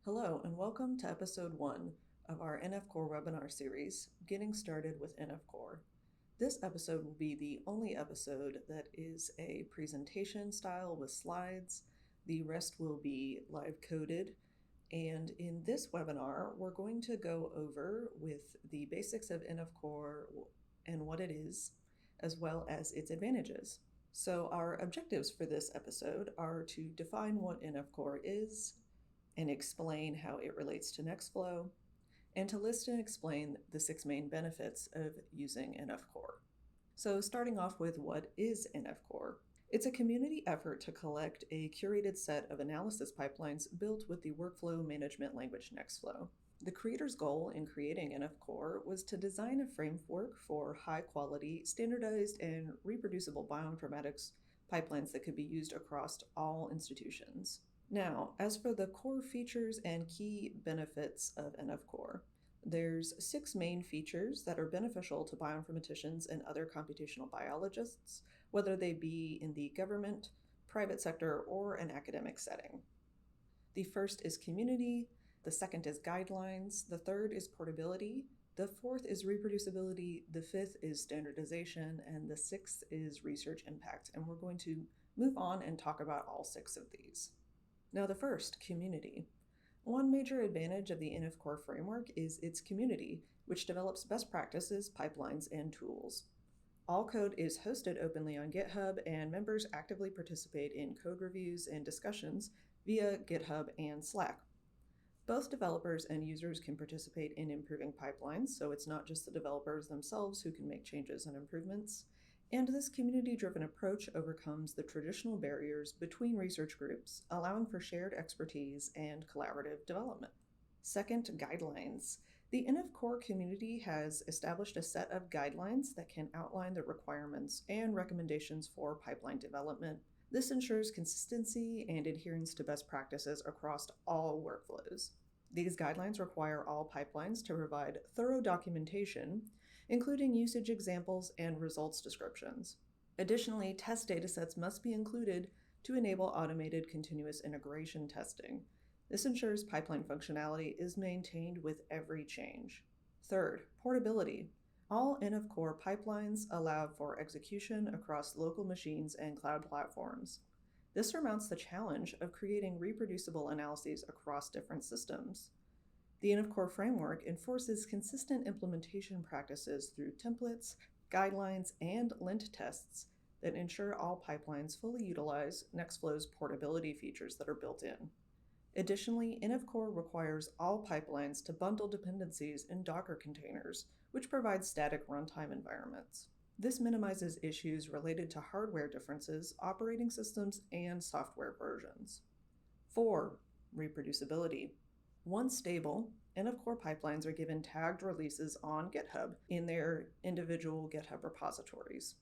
Hello, and welcome to episode 1 of our NF Core webinar series, Getting Started with NF Core. This episode will be the only episode that is a presentation style with slides. The rest will be live coded. And in this webinar, we're going to go over with the basics of NF Core and what it is, as well as its advantages. So our objectives for this episode are to define what NF Core is, and explain how it relates to Nextflow, and to list and explain the 6 main benefits of using NF Core. So starting off with what is NF Core? It's a community effort to collect a curated set of analysis pipelines built with the workflow management language Nextflow. The creator's goal in creating NF Core was to design a framework for high-quality, standardized, and reproducible bioinformatics pipelines that could be used across all institutions. Now, as for the core features and key benefits of NF Core, there's 6 main features that are beneficial to bioinformaticians and other computational biologists, whether they be in the government, private sector, or an academic setting. The first is community, the second is guidelines, the third is portability, the fourth is reproducibility, the fifth is standardization, and the sixth is research impact. And we're going to move on and talk about all 6 of these. Now, the first, community. One major advantage of the NF Core framework is its community, which develops best practices, pipelines, and tools. All code is hosted openly on GitHub, and members actively participate in code reviews and discussions via GitHub and Slack. Both developers and users can participate in improving pipelines, so it's not just the developers themselves who can make changes and improvements. And this community-driven approach overcomes the traditional barriers between research groups, allowing for shared expertise and collaborative development. Second, guidelines. The NF Core community has established a set of guidelines that can outline the requirements and recommendations for pipeline development. This ensures consistency and adherence to best practices across all workflows. These guidelines require all pipelines to provide thorough documentation, including usage examples and results descriptions. Additionally, test datasets must be included to enable automated continuous integration testing. This ensures pipeline functionality is maintained with every change. Third, portability. All NF Core pipelines allow for execution across local machines and cloud platforms. This surmounts the challenge of creating reproducible analyses across different systems. The NF Core framework enforces consistent implementation practices through templates, guidelines, and lint tests that ensure all pipelines fully utilize Nextflow's portability features that are built in. Additionally, NF Core requires all pipelines to bundle dependencies in Docker containers, which provides static runtime environments. This minimizes issues related to hardware differences, operating systems, and software versions. 4. Reproducibility. Once stable, NF Core pipelines are given tagged releases on GitHub in their individual GitHub repositories.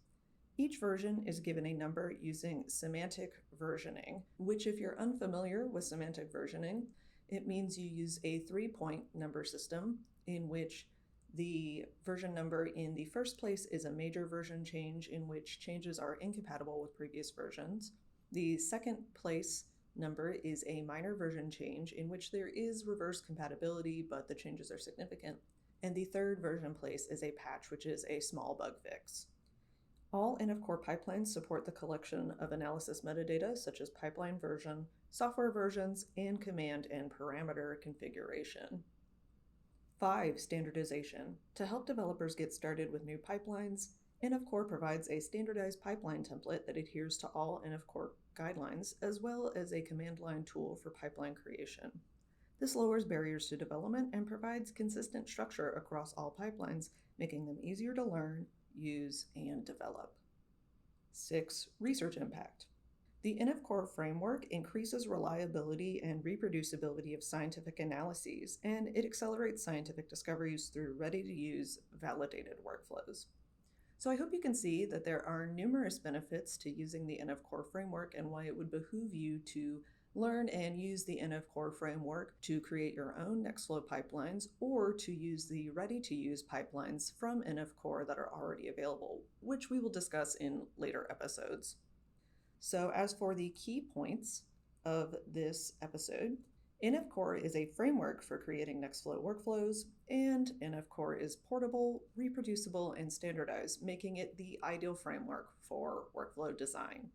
Each version is given a number using semantic versioning, which, if you're unfamiliar with semantic versioning, it means you use a 3-point number system in which the version number in the first place is a major version change in which changes are incompatible with previous versions. The second place number is a minor version change in which there is reverse compatibility, but the changes are significant. And the third version place is a patch, which is a small bug fix. All NF Core pipelines support the collection of analysis metadata such as pipeline version, software versions, and command and parameter configuration. 5. Standardization. To help developers get started with new pipelines, NF Core provides a standardized pipeline template that adheres to all NF Core guidelines, as well as a command line tool for pipeline creation. This lowers barriers to development and provides consistent structure across all pipelines, making them easier to learn, use, and develop. 6. Research impact. The NF Core framework increases reliability and reproducibility of scientific analyses, and it accelerates scientific discoveries through ready-to-use, validated workflows. So I hope you can see that there are numerous benefits to using the NF Core framework and why it would behoove you to learn and use the NF Core framework to create your own Nextflow pipelines or to use the ready-to-use pipelines from NF Core that are already available, which we will discuss in later episodes. So as for the key points of this episode, NF Core is a framework for creating Nextflow workflows, and NF Core is portable, reproducible, and standardized, making it the ideal framework for workflow design.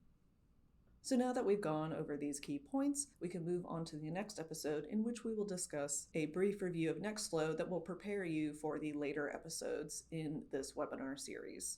So now that we've gone over these key points, we can move on to the next episode, in which we will discuss a brief review of Nextflow that will prepare you for the later episodes in this webinar series.